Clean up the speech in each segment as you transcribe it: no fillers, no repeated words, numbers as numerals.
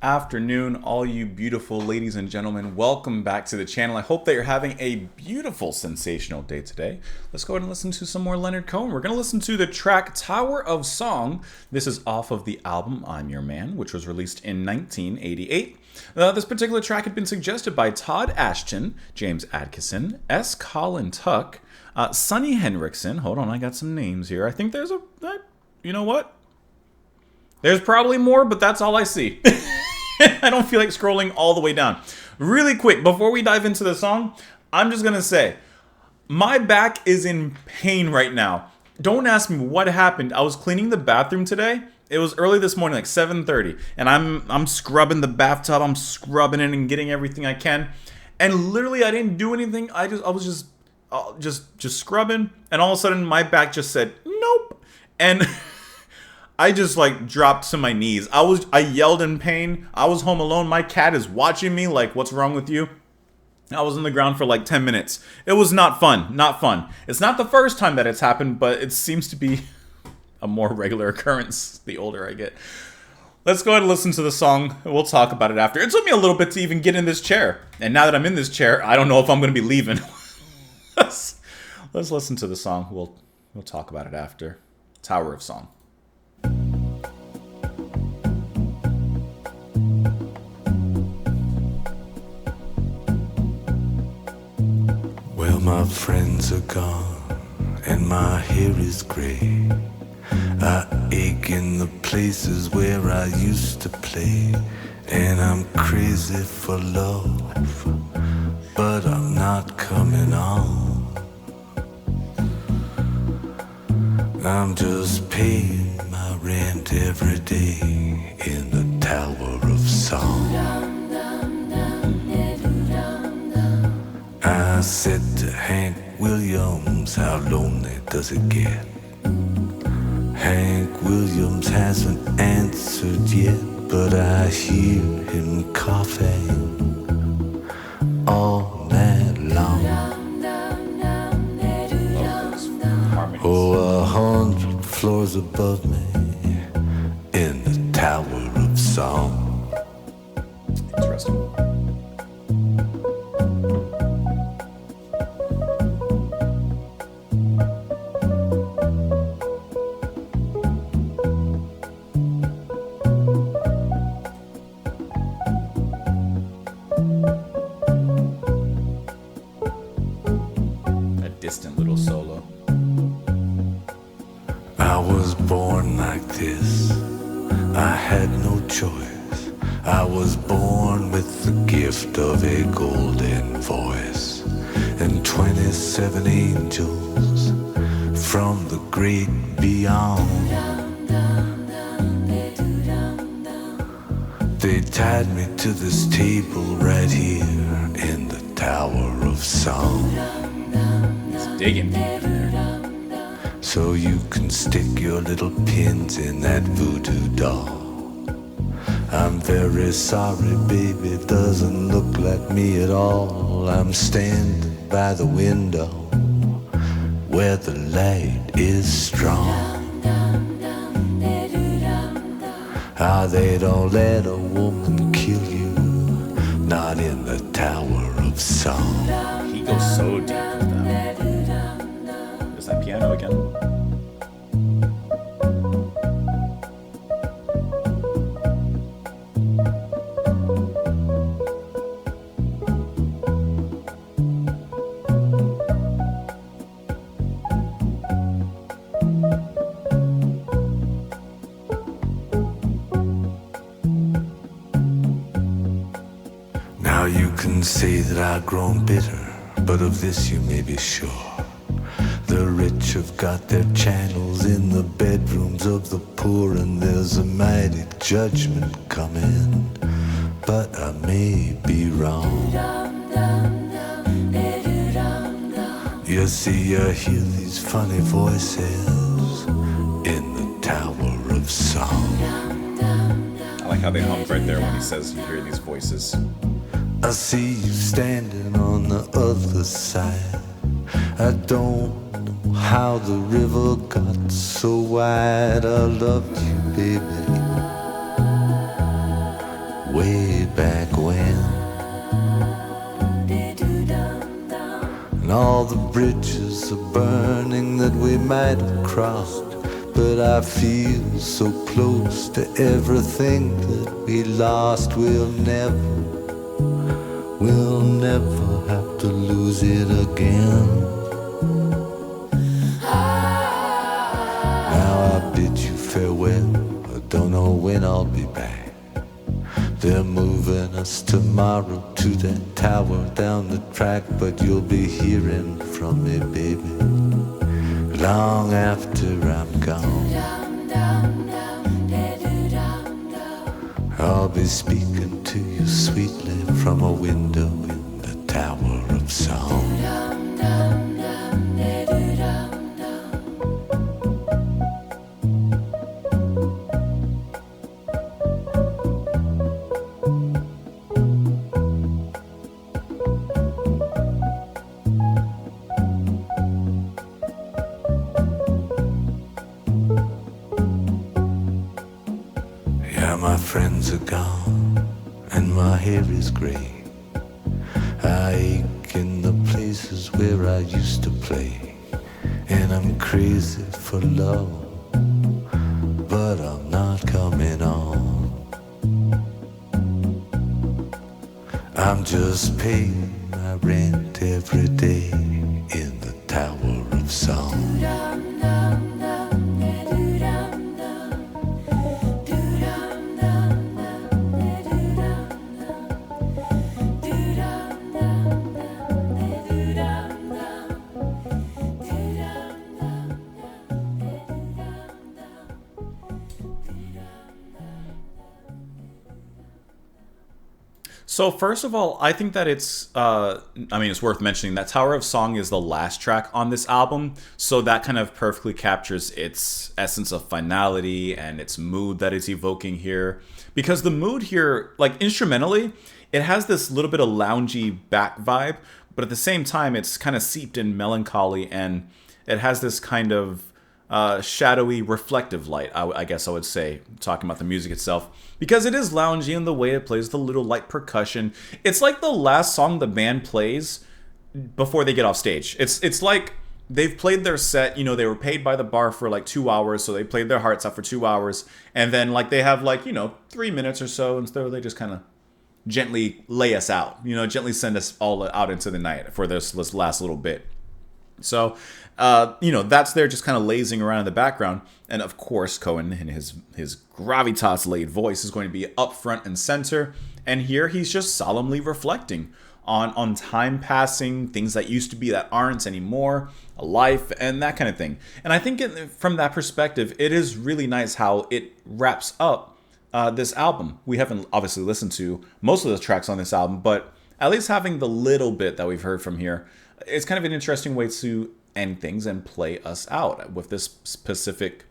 afternoon, all you beautiful ladies and gentlemen. Welcome back to the channel. I hope that you're having a beautiful, sensational day today. Let's go ahead and listen to some more Leonard Cohen. We're going to listen to the track Tower of Song. This is off of the album I'm Your Man, which was released in 1988. This particular track had been suggested by Todd Ashton, James Adkison, S. Colin Tuck, Sonny Henriksen. Hold on, I got some names here. I think there's you know what? There's probably more, but that's all I see. I don't feel like scrolling all the way down. Really quick, before we dive into the song, I'm just going to say, my back is in pain right now. Don't ask me what happened. I was cleaning the bathroom today. It was early this morning, like 7:30, and I'm scrubbing the bathtub. I'm scrubbing it and getting everything I can. And literally, I didn't do anything. I was just scrubbing, and all of a sudden, my back just said, nope. And I just like dropped to my knees. I yelled in pain. I was home alone. My cat is watching me like, what's wrong with you? I was on the ground for like 10 minutes. It was not fun. Not fun. It's not the first time that it's happened, but it seems to be a more regular occurrence the older I get. Let's go ahead and listen to the song. We'll talk about it after. It took me a little bit to even get in this chair. And now that I'm in this chair, I don't know if I'm going to be leaving. Let's listen to the song. We'll talk about it after. Tower of Song. Well, my friends are gone and my hair is gray. I ache in the places where I used to play. And I'm crazy for love, but I'm not coming on. I'm just paying my rent every day in the Tower of Song. I said to Hank Williams, how lonely does it get? Hank Williams hasn't answered yet, but I hear him coughing all night long. Oh, 100 floors above me in the Tower of Song. Interesting. Distant little solo. I was born like this. I had no choice. I was born with the gift of a golden voice and 27 angels from the great beyond. They tied me to this table right here in the Tower of Song. Digging. So you can stick your little pins in that voodoo doll. I'm very sorry, baby, it doesn't look like me at all. I'm standing by the window where the light is strong. Ah, they don't let a woman kill you, not in the Tower of Song. He goes so deep with that. There's that piano again. Now you can say that I've grown bitter, but of this you may be sure. The rich have got their channels in the bedrooms of the poor, and there's a mighty judgment coming, but I may be wrong. You see, I hear these funny voices in the Tower of Song. I like how they hummed right there when he says you hear these voices. I see you standing on the other side. I don't know how the river got so wide. I loved you, baby. way back when. And all the bridges are burning that we might have crossed, but I feel so close to everything that we lost. We'll never have to lose it again. Now I bid you farewell, I don't know when I'll be back. They're moving us tomorrow to that tower down the track, but you'll be hearing from me, baby, long after I'm gone. I'll be speaking to you sweetly from a window in the Tower of Song. My friends are gone and my hair is grey. I ache in the places where I used to play, and I'm crazy for love, but I'm not coming on. I'm just paying my rent every day in the Tower of Song. So first of all, I think that it's worth mentioning that Tower of Song is the last track on this album. So that kind of perfectly captures its essence of finality and its mood that it's evoking here. Because the mood here, like instrumentally, it has this little bit of loungy back vibe, but at the same time, it's kind of seeped in melancholy, and it has this kind of shadowy, reflective light, I guess I would say, talking about the music itself. Because it is loungy in the way it plays the little light percussion. It's like the last song the band plays before they get off stage. It's like they've played their set, they were paid by the bar for like 2 hours, so they played their hearts out for 2 hours, and then like they have like, 3 minutes or so, and so they just kind of gently lay us out, gently send us all out into the night for this last little bit. So, that's there just kind of lazing around in the background. And of course, Cohen in his gravitas-laden voice is going to be up front and center. And here he's just solemnly reflecting on time passing, things that used to be that aren't anymore, a life, and that kind of thing. And I think from that perspective, it is really nice how it wraps up this album. We haven't obviously listened to most of the tracks on this album, but at least having the little bit that we've heard from here, it's kind of an interesting way to end things and play us out with this specific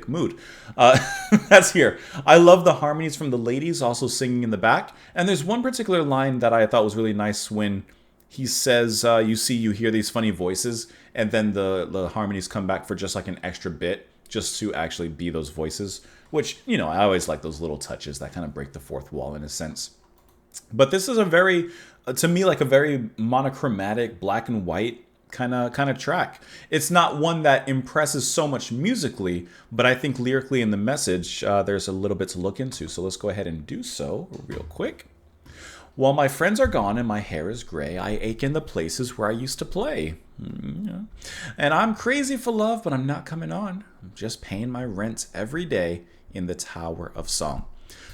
mood. That's here. I love the harmonies from the ladies also singing in the back. And there's one particular line that I thought was really nice when he says, you hear these funny voices, and then the harmonies come back for just like an extra bit, just to actually be those voices, which, I always like those little touches that kind of break the fourth wall in a sense. But this is a very, to me, like a very monochromatic, black and white kind of track. It's not one that impresses so much musically, but I think lyrically in the message, there's a little bit to look into. So let's go ahead and do so real quick. While my friends are gone and my hair is gray, I ache in the places where I used to play. Yeah. And I'm crazy for love, but I'm not coming on. I'm just paying my rent every day in the Tower of Song.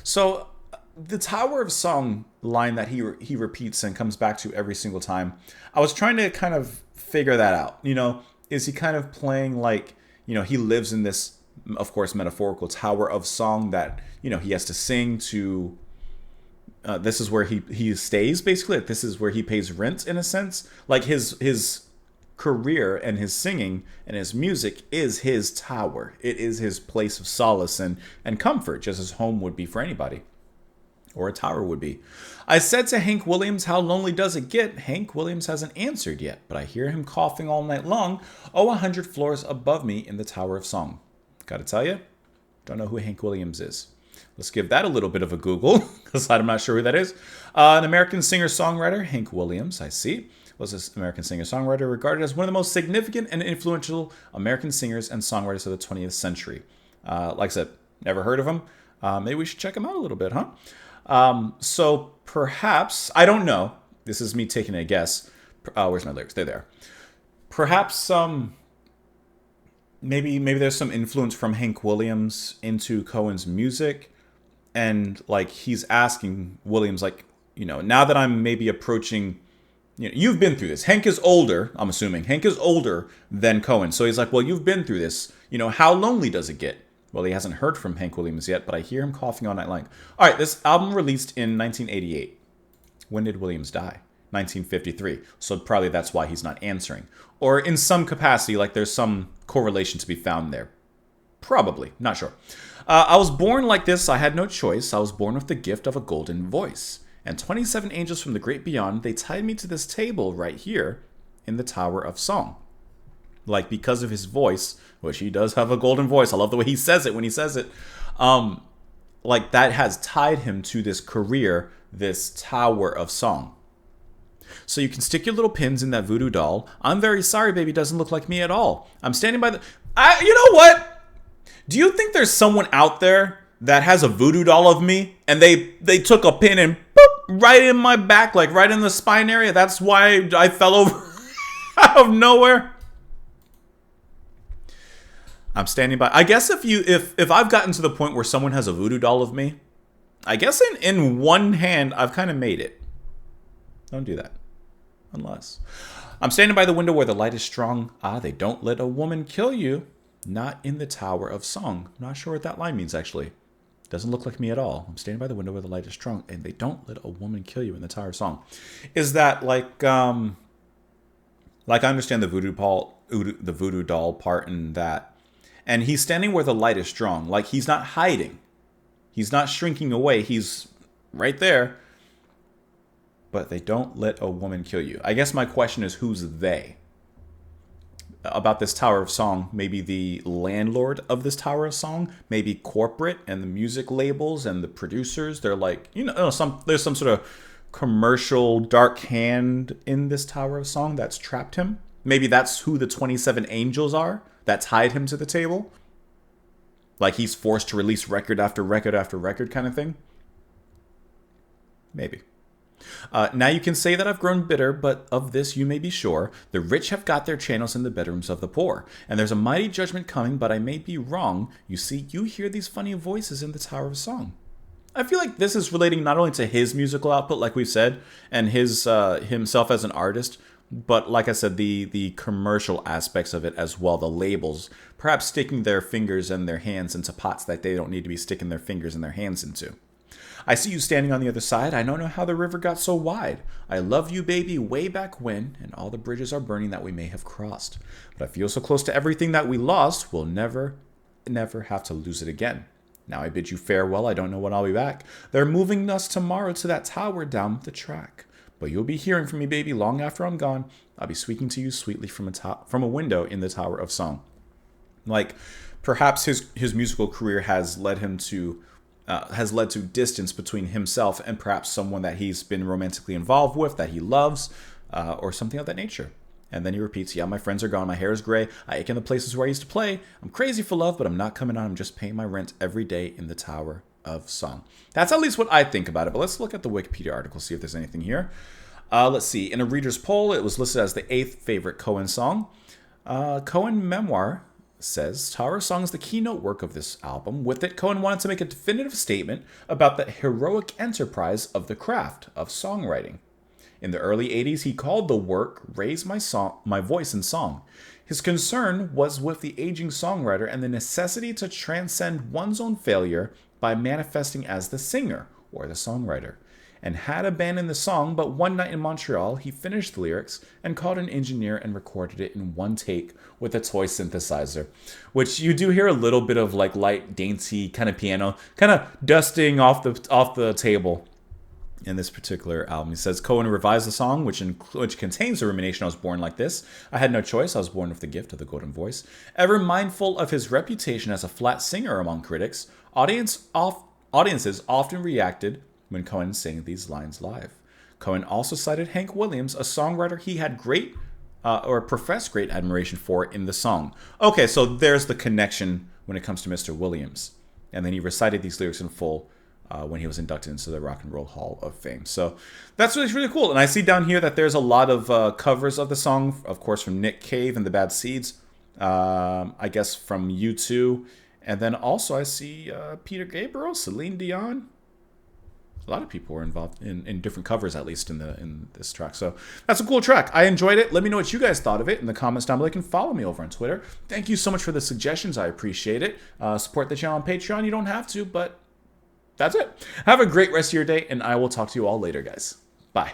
So the Tower of Song line that he repeats and comes back to every single time, I was trying to kind of figure that out. Is he kind of playing like, he lives in this, of course, metaphorical Tower of Song that, he has to sing to, this is where he stays, basically. Like, this is where he pays rent, in a sense. Like his career and his singing and his music is his tower. It is his place of solace and comfort, just as home would be for anybody, or a tower would be. I said to Hank Williams, how lonely does it get? Hank Williams hasn't answered yet, but I hear him coughing all night long, 100 floors above me in the Tower of Song. Gotta tell you, don't know who Hank Williams is. Let's give that a little bit of a Google, because I'm not sure who that is. An American singer-songwriter, Hank Williams, I see, was this American singer-songwriter regarded as one of the most significant and influential American singers and songwriters of the 20th century. Like I said, never heard of him. Maybe we should check him out a little bit, huh? So perhaps, I don't know. This is me taking a guess. Where's my lyrics? They're there. Perhaps maybe there's some influence from Hank Williams into Cohen's music, and like he's asking Williams, like, now that I'm maybe approaching, you've been through this. Hank is older. I'm assuming Hank is older than Cohen, so he's like, well, you've been through this. How lonely does it get? Well, he hasn't heard from Hank Williams yet, but I hear him coughing all night long. All right, this album released in 1988. When did Williams die? 1953. So probably that's why he's not answering. Or in some capacity, like there's some correlation to be found there. Probably. Not sure. I was born like this. I had no choice. I was born with the gift of a golden voice. And 27 angels from the great beyond, they tied me to this table right here in the Tower of Song. Like, because of his voice, which he does have a golden voice. I love the way he says it when he says it. Like, that has tied him to this career, this Tower of Song. So you can stick your little pins in that voodoo doll. I'm very sorry, baby, doesn't look like me at all. I'm standing by the... you know what? Do you think there's someone out there that has a voodoo doll of me, and they took a pin and boop, right in my back, like right in the spine area? That's why I fell over out of nowhere. I'm standing by. I guess if I've gotten to the point where someone has a voodoo doll of me, I guess in one hand I've kind of made it. Don't do that. Unless. I'm standing by the window where the light is strong. They don't let a woman kill you. Not in the Tower of Song. I'm not sure what that line means, actually. Doesn't look like me at all. I'm standing by the window where the light is strong, and they don't let a woman kill you in the Tower of Song. Is that like I understand the voodoo doll part in that. And he's standing where the light is strong. Like, he's not hiding. He's not shrinking away. He's right there. But they don't let a woman kill you. I guess my question is, who's they? About this Tower of Song, maybe the landlord of this Tower of Song, maybe corporate and the music labels and the producers. They're like, there's some sort of commercial dark hand in this Tower of Song that's trapped him. Maybe that's who the 27 angels are that tied him to the table. Like he's forced to release record after record after record kind of thing. Maybe. Now you can say that I've grown bitter, but of this you may be sure. The rich have got their channels in the bedrooms of the poor. And there's a mighty judgment coming, but I may be wrong. You see, you hear these funny voices in the Tower of Song. I feel like this is relating not only to his musical output, like we've said, and his himself as an artist, but like I said, the commercial aspects of it as well, the labels, perhaps sticking their fingers and their hands into pots that they don't need to be sticking their fingers and their hands into. I see you standing on the other side. I don't know how the river got so wide. I love you, baby, way back when, and all the bridges are burning that we may have crossed. But I feel so close to everything that we lost, we'll never have to lose it again. Now I bid you farewell. I don't know when I'll be back. They're moving us tomorrow to that tower down the track. But you'll be hearing from me, baby, long after I'm gone. I'll be speaking to you sweetly from a window in the Tower of Song. Like, perhaps his musical career has led to distance between himself and perhaps someone that he's been romantically involved with, that he loves, or something of that nature. And then he repeats, yeah, my friends are gone, my hair is gray, I ache in the places where I used to play. I'm crazy for love, but I'm not coming on, I'm just paying my rent every day in the Tower of Song. That's at least what I think about it, but let's look at the Wikipedia article, see if there's anything here. Let's see, in a reader's poll, it was listed as the 8th favorite Cohen song. Cohen Memoir says, Tower of Song is the keynote work of this album. With it, Cohen wanted to make a definitive statement about the heroic enterprise of the craft of songwriting. In the early 80s, he called the work Raise My Voice in Song. His concern was with the aging songwriter and the necessity to transcend one's own failure by manifesting as the singer or the songwriter, and had abandoned the song, but one night in Montreal, he finished the lyrics and called an engineer and recorded it in one take with a toy synthesizer, which you do hear a little bit of like light, dainty kind of piano, kind of dusting off the table in this particular album. He says, Cohen revised the song, which contains the rumination, I was born like this. I had no choice. I was born with the gift of the golden voice. Ever mindful of his reputation as a flat singer among critics, Audiences often reacted when Cohen sang these lines live. Cohen also cited Hank Williams, a songwriter he had great or professed great admiration for in the song. Okay, so there's the connection when it comes to Mr. Williams. And then he recited these lyrics in full when he was inducted into the Rock and Roll Hall of Fame. So that's really cool. And I see down here that there's a lot of covers of the song, of course, from Nick Cave and the Bad Seeds, I guess from U2. And then also I see Peter Gabriel, Celine Dion. A lot of people were involved in different covers, at least in this track. So that's a cool track. I enjoyed it. Let me know what you guys thought of it in the comments down below. You can follow me over on Twitter. Thank you so much for the suggestions. I appreciate it. Support the channel on Patreon. You don't have to, but that's it. Have a great rest of your day, and I will talk to you all later, guys. Bye.